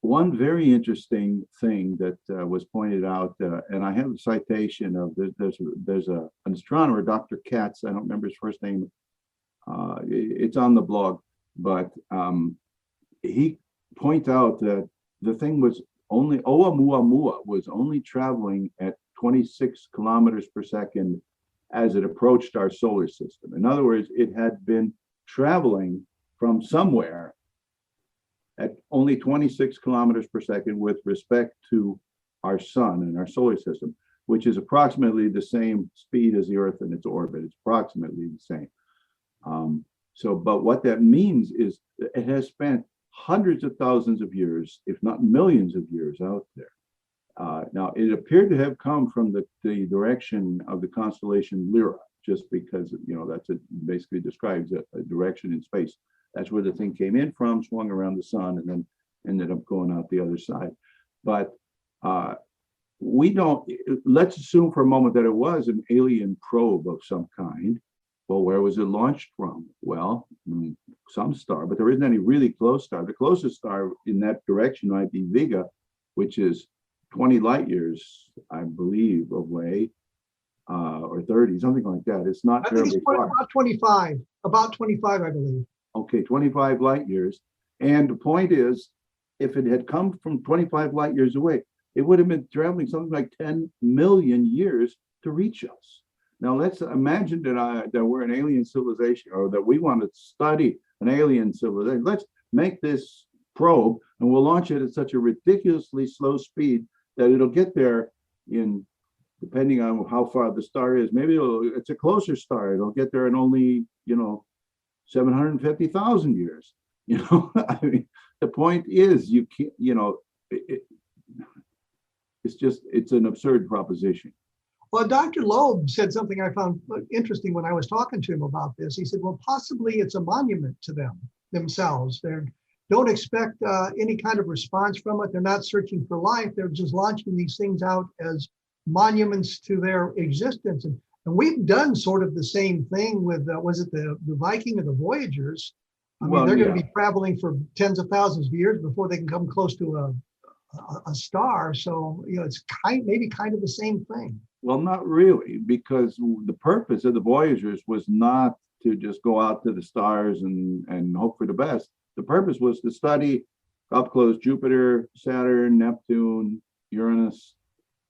one very interesting thing that was pointed out, and I have a citation of there's an astronomer, Dr. Katz, I don't remember his first name. It's on the blog, but he points out that the thing was only Oumuamua was only traveling at 26 kilometers per second as it approached our solar system. In other words, it had been traveling from somewhere at only 26 kilometers per second with respect to our sun and our solar system, which is approximately the same speed as the Earth in its orbit. It's approximately the same. But what that means is that it has spent hundreds of thousands of years, if not millions of years out there. Now, it appeared to have come from the direction of the constellation Lyra, just because, basically describes a direction in space. That's where the thing came in from, swung around the sun, and then ended up going out the other side. But let's assume for a moment that it was an alien probe of some kind. Well, where was it launched from? Well, some star, but there isn't any really close star. The closest star in that direction might be Vega, which is 20 light years, I believe, away, or 30, something like that. It's not terribly far. About 25, I believe. Okay, 25 light years. And the point is, if it had come from 25 light years away, it would have been traveling something like 10 million years to reach us. Now, let's imagine that we're an alien civilization, or that we want to study an alien civilization. Let's make this probe, and we'll launch it at such a ridiculously slow speed that it'll get there in, depending on how far the star is, maybe it's a closer star. It'll get there in only, 750,000 years. I mean, the point is, you can't, it's an absurd proposition. Well, Dr. Loeb said something I found interesting when I was talking to him about this. He said, well, possibly it's a monument to themselves. They don't expect any kind of response from it. They're not searching for life. They're just launching these things out as monuments to their existence. And we've done sort of the same thing with, was it the Viking or the Voyagers? I mean, they're going to be traveling for tens of thousands of years before they can come close to a star. So, it's maybe kind of the same thing. Well, not really, because the purpose of the Voyagers was not to just go out to the stars and hope for the best. The purpose was to study up close Jupiter, Saturn, Neptune, Uranus,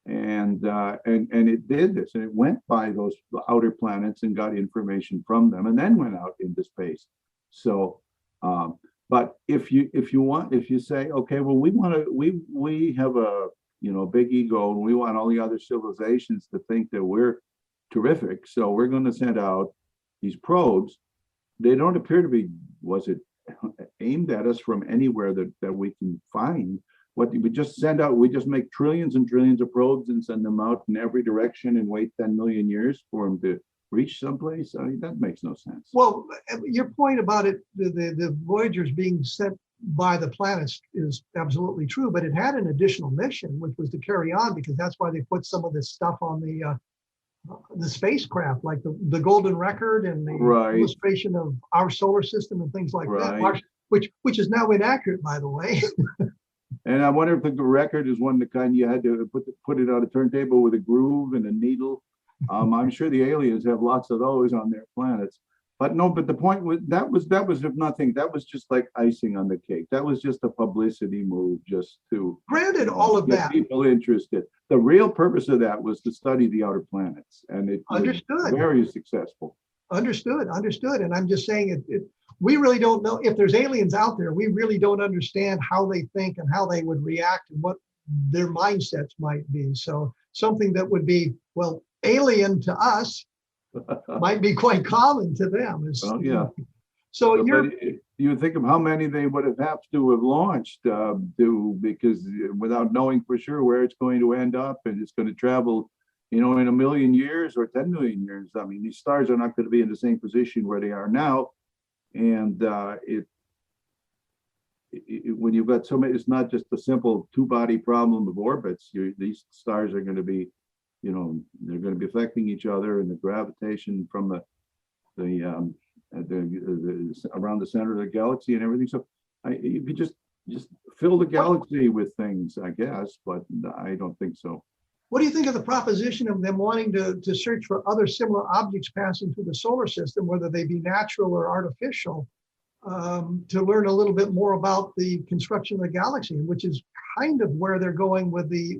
and it did this, and it went by those outer planets and got information from them, and then went out into space. So But if you say, okay, well, we have a big ego, and we want all the other civilizations to think that we're terrific, so we're going to send out these probes. They don't appear to be, was it aimed at us from anywhere that we can find. What we just send out, we just make trillions and trillions of probes and send them out in every direction and wait 10 million years for them to reach someplace. I mean, that makes no sense. Well, your point about it, the Voyagers being sent by the planets is absolutely true, but it had an additional mission, which was to carry on, because that's why they put some of this stuff on the spacecraft, like the golden record and the illustration of our solar system and things like that, which is now inaccurate, by the way. And I wonder if the record is one of the kind you had to put it on a turntable with a groove and a needle. I'm sure the aliens have lots of those on their planets. But no, but the point was that was if nothing, that was just like icing on the cake. That was just a publicity move, just to granted all of get that people interested. The real purpose of that was to study the outer planets, and it was very successful. Understood. And I'm just saying we really don't know if there's aliens out there. We really don't understand how they think and how they would react and what their mindsets might be. So something that would be, well, alien to us might be quite common to them. Well, yeah. So you think of how many they would have to have launched because without knowing for sure where it's going to end up, and it's going to travel, in a million years or 10 million years. I mean, these stars are not going to be in the same position where they are now. And when you've got so many, it's not just a simple two-body problem of orbits. These stars are going to be, they're going to be affecting each other, and the gravitation from the around the center of the galaxy and everything. So you could just fill the galaxy with things, I guess, but I don't think so. What do you think of the proposition of them wanting to search for other similar objects passing through the solar system, whether they be natural or artificial, to learn a little bit more about the construction of the galaxy, which is kind of where they're going with the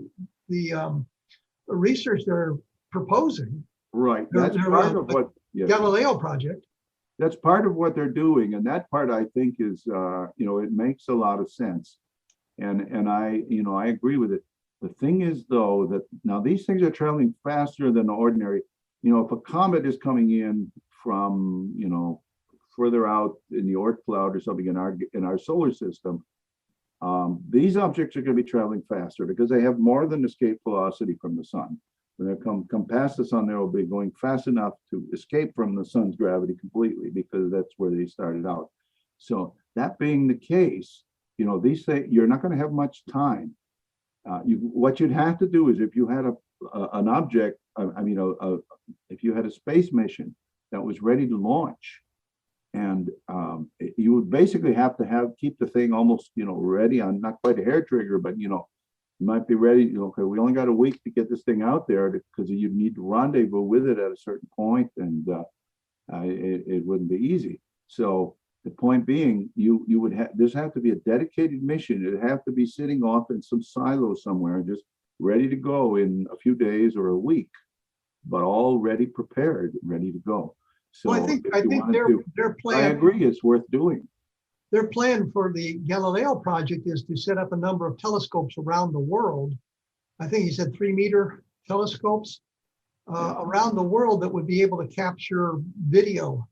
research they're proposing. Right. That's part of what Galileo project. That's part of what they're doing, and that part I think is, it makes a lot of sense, and I agree with it. The thing is, though, that now these things are traveling faster than ordinary. If a comet is coming in from, further out in the Oort cloud or something in our solar system, these objects are going to be traveling faster because they have more than escape velocity from the sun. When they come past the sun, they will be going fast enough to escape from the sun's gravity completely, because that's where they started out. So that being the case, these things, you're not going to have much time. What you'd have to do is, if you had an object, if you had a space mission that was ready to launch, and you would basically have to keep the thing almost ready on, not quite a hair trigger, but you might be ready. Okay, we only got a week to get this thing out there, because you need to rendezvous with it at a certain point, and it wouldn't be easy. So the point being, you would have, this have to be a dedicated mission. It'd have to be sitting off in some silo somewhere, just ready to go in a few days or a week, but already prepared, ready to go. So well, I think their plan. I agree, it's worth doing. Their plan for the Galileo project is to set up a number of telescopes around the world. I think he said 3-meter telescopes around the world that would be able to capture video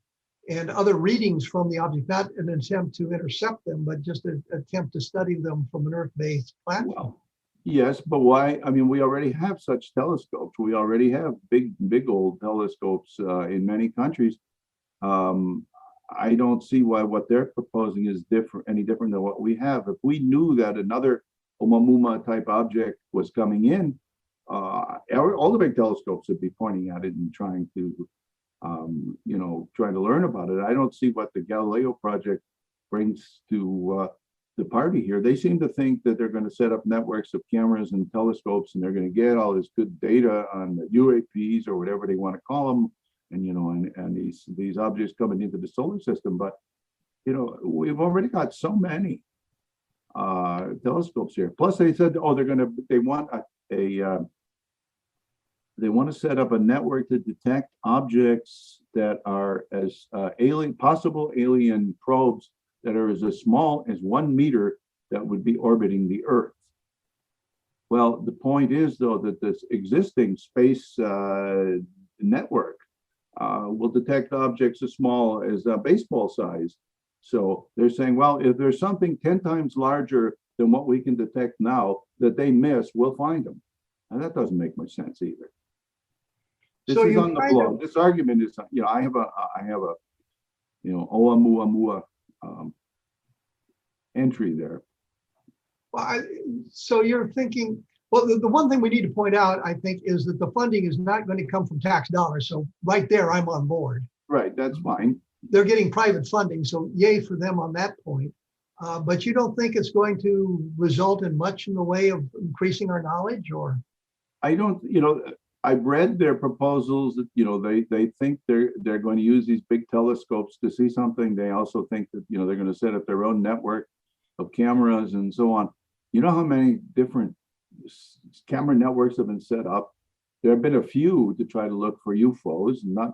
and other readings from the object, not an attempt to intercept them, but just an attempt to study them from an Earth-based platform. Well, yes, but why? I mean, we already have such telescopes. We already have big old telescopes in many countries. I don't see why what they're proposing is any different than what we have. If we knew that another Oumuamua type object was coming in, all the big telescopes would be pointing at it and trying to learn about it. I don't see what the Galileo project brings to the party here. They seem to think that they're going to set up networks of cameras and telescopes, and they're going to get all this good data on the UAPs or whatever they want to call them, and these objects coming into the solar system. But we've already got so many telescopes here. Plus, they said, they want to set up a network to detect objects that are as possible alien probes that are as small as 1 meter that would be orbiting the Earth. Well, the point is, though, that this existing space network will detect objects as small as baseball size. So they're saying, well, if there's something 10 times larger than what we can detect now that they miss, we'll find them. And that doesn't make much sense either. This So is you on the kind blog. of, This argument is, I have a, Oumuamua entry there. so you're thinking, well, the one thing we need to point out, I think, is that the funding is not going to come from tax dollars. So right there, I'm on board. Right, that's fine. They're getting private funding, so yay for them on that point. But you don't think it's going to result in much in the way of increasing our knowledge, or? I don't, I've read their proposals that, they think they're going to use these big telescopes to see something. They also think that, they're going to set up their own network of cameras and so on. You know how many different camera networks have been set up? There have been a few to try to look for UFOs. Not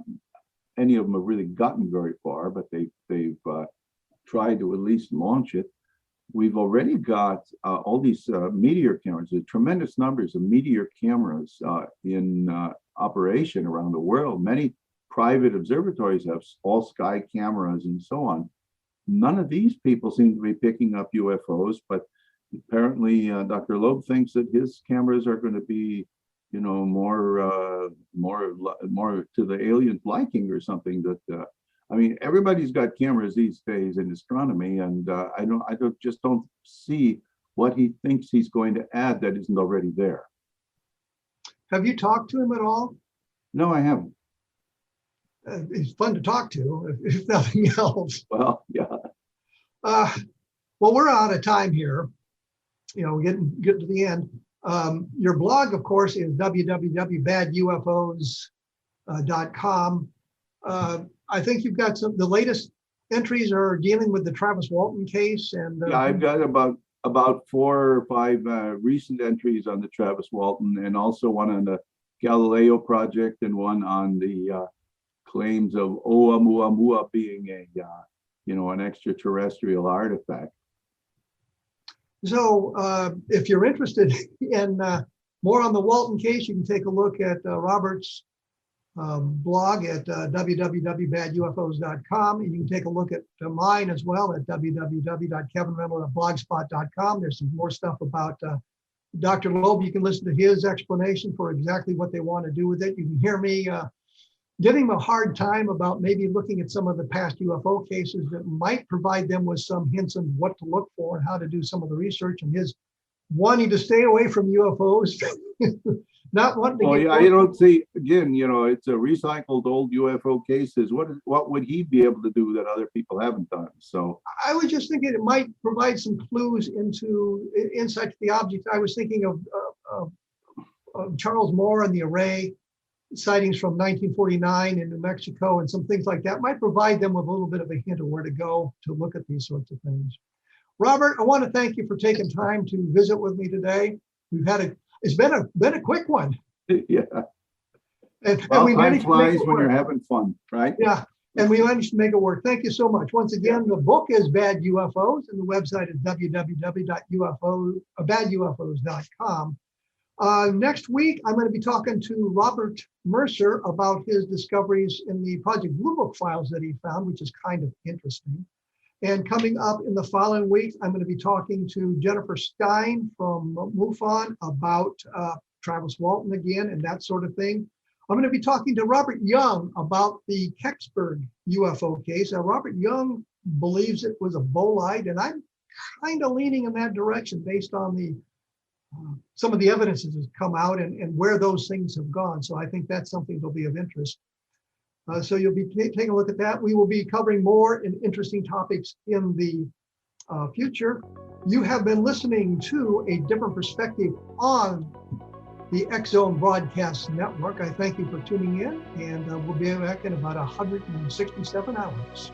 any of them have really gotten very far, but they've tried to at least launch it. We've already got all these meteor cameras, tremendous numbers of meteor cameras in operation around the world. Many private observatories have all sky cameras and so on. None of these people seem to be picking up UFOs, but apparently Dr. Loeb thinks that his cameras are going to be, more to the aliens' liking or something. That everybody's got cameras these days in astronomy, and I just don't see what he thinks he's going to add that isn't already there. Have you talked to him at all? No, I haven't. He's fun to talk to, if nothing else. Well, yeah. Well, we're out of time here. Getting to the end. Your blog, of course, is www.badufos.com. I think you've got the latest entries are dealing with the Travis Walton case, and yeah, I've got about 4 or 5 recent entries on the Travis Walton, and also one on the Galileo project, and one on the claims of Oumuamua being an extraterrestrial artifact. So if you're interested in more on the Walton case, you can take a look at Robert's blog at www.badufos.com, and you can take a look at mine as well at www.kevinrandle.blogspot.com. There's some more stuff about Dr. Loeb. You can listen to his explanation for exactly what they want to do with it. You can hear me giving him a hard time about maybe looking at some of the past UFO cases that might provide them with some hints on what to look for and how to do some of the research, and his wanting to stay away from UFOs, not wanting to. Well, yeah, I don't see, again, it's a recycled old UFO cases. What would he be able to do that other people haven't done? So I was just thinking it might provide some clues into insight to the object. I was thinking of Charles Moore and the Array sightings from 1949 in New Mexico, and some things like that might provide them with a little bit of a hint of where to go to look at these sorts of things. Robert, I want to thank you for taking time to visit with me today. It's been a quick one. Yeah. And we time managed to make flies it when you're work. having fun, right? Yeah, and we managed to make it work. Thank you so much. Once again, the book is Bad UFOs, and the website is www.badufos.com. Next week, I'm going to be talking to Robert Mercer about his discoveries in the Project Blue Book files that he found, which is kind of interesting. And coming up in the following week, I'm going to be talking to Jennifer Stein from MUFON about Travis Walton again and that sort of thing. I'm going to be talking to Robert Young about the Kecksburg UFO case. Now, Robert Young believes it was a bolide, and I'm kind of leaning in that direction based on the some of the evidence that has come out and where those things have gone. So I think that's something that'll be of interest. So you'll be taking a look at that. We will be covering more and interesting topics in the future. You have been listening to A Different Perspective on the X-Zone Broadcast Network. I thank you for tuning in, and we'll be back in about 167 hours.